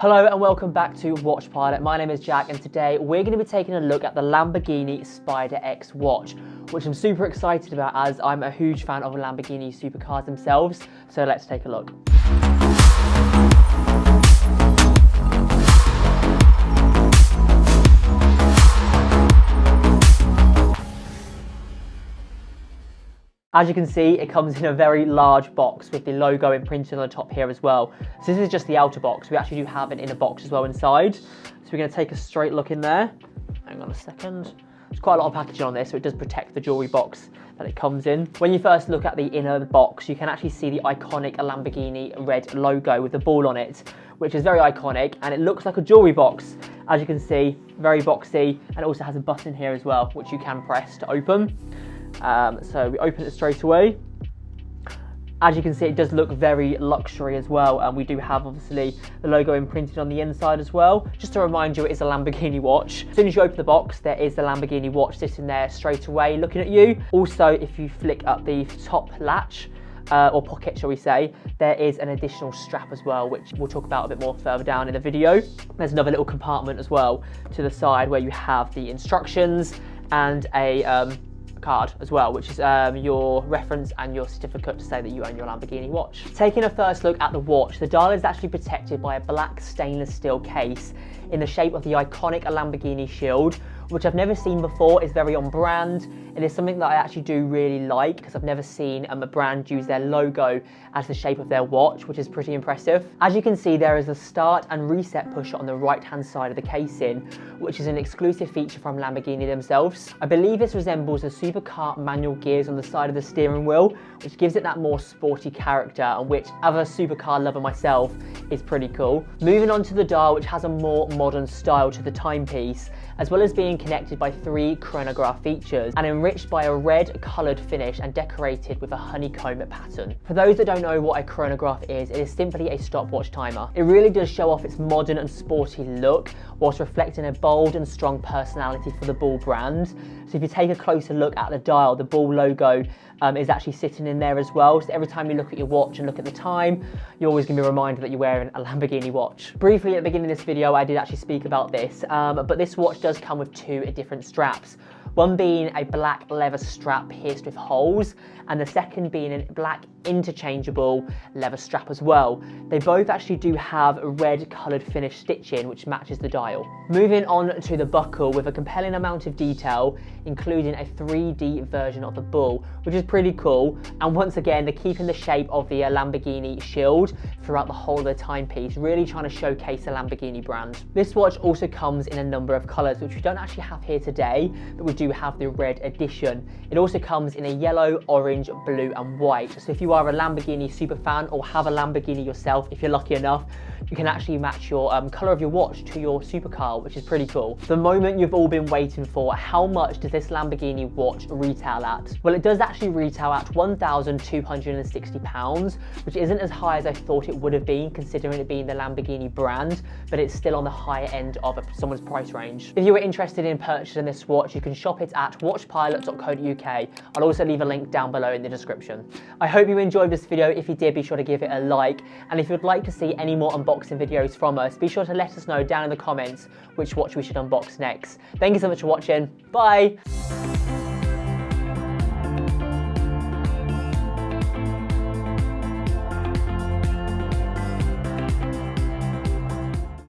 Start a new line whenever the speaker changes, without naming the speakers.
Hello and welcome back to Watch Pilot. My name is Jack and today we're going to be taking a look at the Lamborghini Spyder X watch, which I'm super excited about as I'm a huge fan of Lamborghini supercars themselves. So let's take a look. As you can see, it comes in a very large box with the logo imprinted on the top here as well. So this is just the outer box. We actually do have an inner box as well inside. So we're going to take a straight look in there. Hang on a second. There's quite a lot of packaging on this, so it does protect the jewellery box that it comes in. When you first look at the inner box, you can actually see the iconic Lamborghini red logo with the ball on it, which is very iconic, and it looks like a jewellery box. As you can see, very boxy, and it also has a button here as well, which you can press to open. So we open it straight away. As you can see, it does look very luxury as well, and we do have obviously the logo imprinted on the inside as well. Just to remind you, it is a Lamborghini watch. As soon as you open the box, there is the Lamborghini watch sitting there straight away looking at you. Also, if you flick up the top latch, or pocket shall we say, there is an additional strap as well, which we'll talk about a bit more further down in the video. There's another little compartment as well to the side where you have the instructions and a card as well, which is your reference and your certificate to say that you own your Lamborghini watch. Taking a first look at the watch, the dial is actually protected by a black stainless steel case in the shape of the iconic Lamborghini shield, which I've never seen before. Is very on brand. It is something that I actually do really like because I've never seen a brand use their logo as the shape of their watch, which is pretty impressive. As you can see, there is a start and reset pusher on the right hand side of the casing, which is an exclusive feature from Lamborghini themselves. I believe this resembles the supercar manual gears on the side of the steering wheel, which gives it that more sporty character, and which, as a supercar lover myself, is pretty cool. Moving on to the dial, which has a more modern style to the timepiece, as well as being connected by 3 chronograph features and enriched by a red coloured finish and decorated with a honeycomb pattern. For those that don't know what a chronograph is, it is simply a stopwatch timer. It really does show off its modern and sporty look whilst reflecting a bold and strong personality for the Ball brand. So if you take a closer look at the dial, the Ball logo is actually sitting in there as well. So every time you look at your watch and look at the time, you're always going to be reminded that you're wearing a Lamborghini watch. Briefly at the beginning of this video, I did actually speak about this, but this watch does come with 2 different straps. One being a black leather strap pierced with holes, and the second being a black interchangeable leather strap as well. They both actually do have a red coloured finish stitching which matches the dial. Moving on to the buckle with a compelling amount of detail, including a 3D version of the bull, which is pretty cool. And once again, they're keeping the shape of the Lamborghini shield throughout the whole of the timepiece, really trying to showcase the Lamborghini brand. This watch also comes in a number of colours, which we don't actually have here today, but we do have the red edition. It also comes in a yellow, orange, blue and white. So if you are a Lamborghini super fan or have a Lamborghini yourself, if you're lucky enough, you can actually match your colour of your watch to your supercar, which is pretty cool. The moment you've all been waiting for, how much does this Lamborghini watch retail at? Well, it does actually retail at £1,260, which isn't as high as I thought it would have been considering it being the Lamborghini brand, but it's still on the higher end of someone's price range. If you were interested in purchasing this watch, you can shop it at watchpilot.co.uk. I'll also leave a link down below in the description. I hope you enjoyed this video. If you did, be sure to give it a like, and if you'd like to see any more unboxing videos from us, be sure to let us know down in the comments which watch we should unbox next. Thank you so much for watching. Bye!